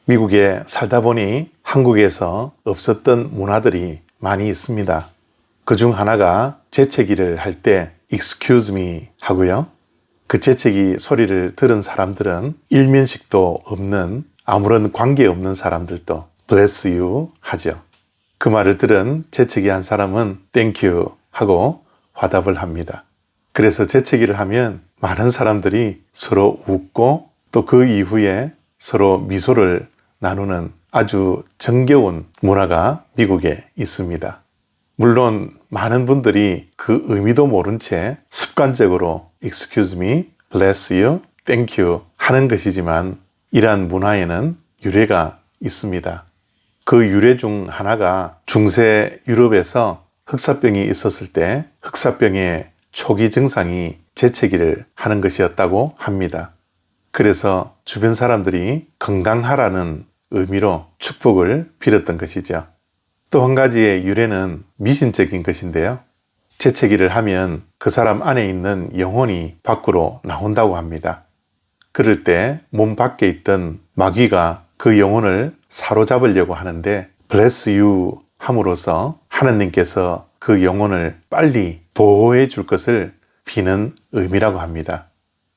미국에 살다 보니 한국에서 없었던 문화들이 많이 있습니다. 그중 하나가 재채기를 할 때 excuse me 하고요. 그 재채기 소리를 들은 사람들은 일면식도 없는 아무런 관계없는 사람들도 bless you 하죠. 그 말을 들은 재채기 한 사람은 thank you 하고 화답을 합니다. 그래서 재채기를 하면 많은 사람들이 서로 웃고 또 그 이후에 서로 미소를 나누는 아주 정겨운 문화가 미국에 있습니다. 물론 많은 분들이 그 의미도 모른 채 습관적으로 excuse me, bless you, thank you 하는 것이지만 이러한 문화에는 유래가 있습니다. 그 유래 중 하나가 중세 유럽에서 흑사병이 있었을 때 흑사병의 초기 증상이 재채기를 하는 것이었다고 합니다. 그래서 주변 사람들이 건강하라는 의미로 축복을 빌었던 것이죠. 또 한 가지의 유래는 미신적인 것인데요. 재채기를 하면 그 사람 안에 있는 영혼이 밖으로 나온다고 합니다. 그럴 때 몸 밖에 있던 마귀가 그 영혼을 사로잡으려고 하는데 bless you 함으로써 하나님께서 그 영혼을 빨리 보호해 줄 것을 비는 의미라고 합니다.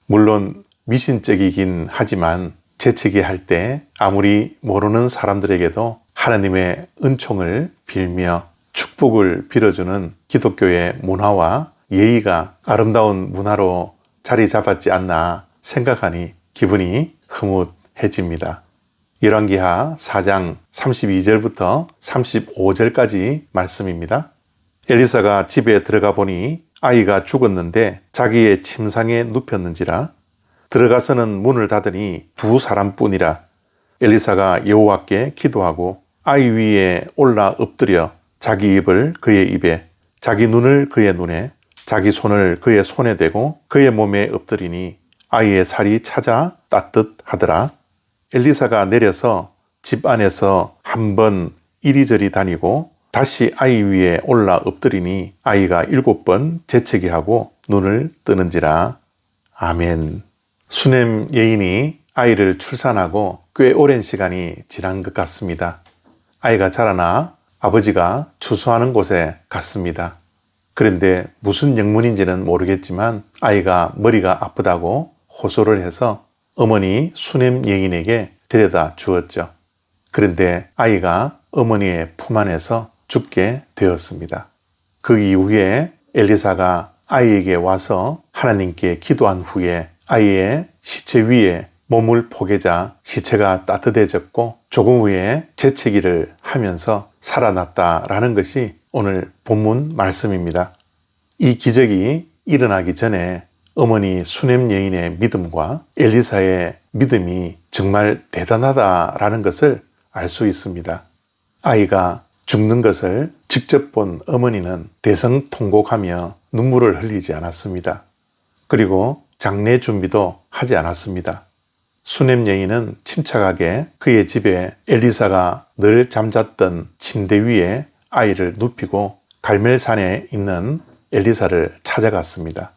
물론 미신적이긴 하지만 재채기 할 때 아무리 모르는 사람들에게도 하나님의 은총을 빌며 축복을 빌어주는 기독교의 문화와 예의가 아름다운 문화로 자리 잡았지 않나 생각하니 기분이 흐뭇해집니다. 열왕기하 4장 32절부터 35절까지 말씀입니다. 엘리사가 집에 들어가 보니 아이가 죽었는데 자기의 침상에 눕혔는지라. 들어가서는 문을 닫으니 두 사람뿐이라. 엘리사가 여호와께 기도하고 아이 위에 올라 엎드려 자기 입을 그의 입에, 자기 눈을 그의 눈에, 자기 손을 그의 손에 대고 그의 몸에 엎드리니 아이의 살이 찾아 따뜻하더라. 엘리사가 내려서 집 안에서 한 번 이리저리 다니고 다시 아이 위에 올라 엎드리니 아이가 7번 재채기하고 눈을 뜨는지라. 아멘. 수넴 여인이 아이를 출산하고 꽤 오랜 시간이 지난 것 같습니다. 아이가 자라나 아버지가 추수하는 곳에 갔습니다. 그런데 무슨 영문인지는 모르겠지만 아이가 머리가 아프다고 호소를 해서 어머니 수넴 여인에게 데려다 주었죠. 그런데 아이가 어머니의 품 안에서 죽게 되었습니다. 그 이후에 엘리사가 아이에게 와서 하나님께 기도한 후에 아이의 시체 위에 몸을 포개자 시체가 따뜻해졌고 조금 후에 재채기를 하면서 살아났다라는 것이 오늘 본문 말씀입니다. 이 기적이 일어나기 전에 어머니 수넴 여인의 믿음과 엘리사의 믿음이 정말 대단하다라는 것을 알 수 있습니다. 아이가 죽는 것을 직접 본 어머니는 대성통곡하며 눈물을 흘리지 않았습니다. 그리고 장례 준비도 하지 않았습니다. 수넴 여인은 침착하게 그의 집에 엘리사가 늘 잠잤던 침대 위에 아이를 눕히고 갈멜산에 있는 엘리사를 찾아갔습니다.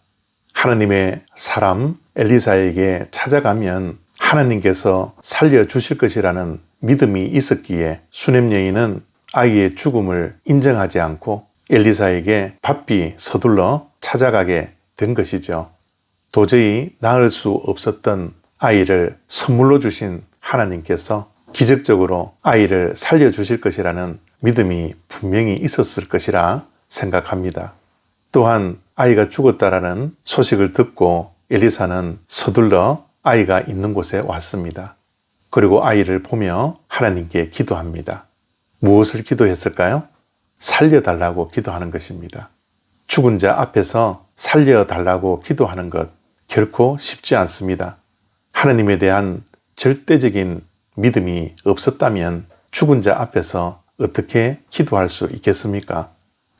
하나님의 사람 엘리사에게 찾아가면 하나님께서 살려주실 것이라는 믿음이 있었기에 수넴 여인은 아이의 죽음을 인정하지 않고 엘리사에게 바삐 서둘러 찾아가게 된 것이죠. 도저히 낳을 수 없었던 아이를 선물로 주신 하나님께서 기적적으로 아이를 살려주실 것이라는 믿음이 분명히 있었을 것이라 생각합니다. 또한 아이가 죽었다라는 소식을 듣고 엘리사는 서둘러 아이가 있는 곳에 왔습니다. 그리고 아이를 보며 하나님께 기도합니다. 무엇을 기도했을까요? 살려달라고 기도하는 것입니다. 죽은 자 앞에서 살려달라고 기도하는 것 결코 쉽지 않습니다. 하나님에 대한 절대적인 믿음이 없었다면 죽은 자 앞에서 어떻게 기도할 수 있겠습니까?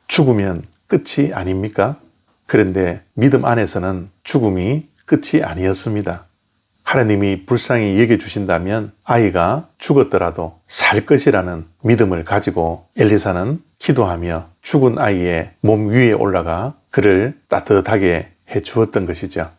죽으면 끝이 아닙니까? 그런데 믿음 안에서는 죽음이 끝이 아니었습니다. 하나님이 불쌍히 여겨주신다면 아이가 죽었더라도 살 것이라는 믿음을 가지고 엘리사는 기도하며 죽은 아이의 몸 위에 올라가 그를 따뜻하게 해 주었던 것이죠.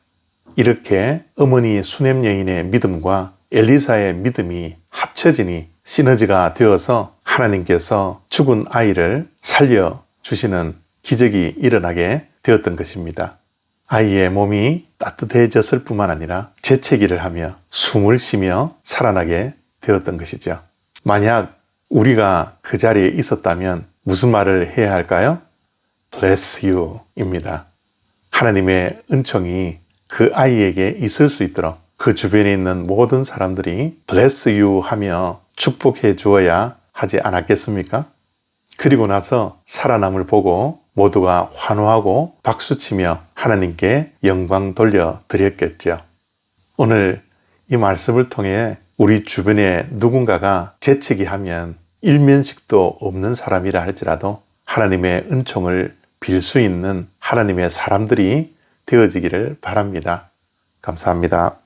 이렇게 어머니 수넴 여인의 믿음과 엘리사의 믿음이 합쳐지니 시너지가 되어서 하나님께서 죽은 아이를 살려주시는 기적이 일어나게 되었던 것입니다. 아이의 몸이 따뜻해졌을 뿐만 아니라 재채기를 하며 숨을 쉬며 살아나게 되었던 것이죠. 만약 우리가 그 자리에 있었다면 무슨 말을 해야 할까요? Bless you 입니다. 하나님의 은총이 그 아이에게 있을 수 있도록 그 주변에 있는 모든 사람들이 Bless you 하며 축복해 주어야 하지 않았겠습니까? 그리고 나서 살아남을 보고 모두가 환호하고 박수치며 하나님께 영광 돌려드렸겠죠. 오늘 이 말씀을 통해 우리 주변에 누군가가 재채기 하면 일면식도 없는 사람이라 할지라도 하나님의 은총을 빌 수 있는 하나님의 사람들이 되어지기를 바랍니다. 감사합니다.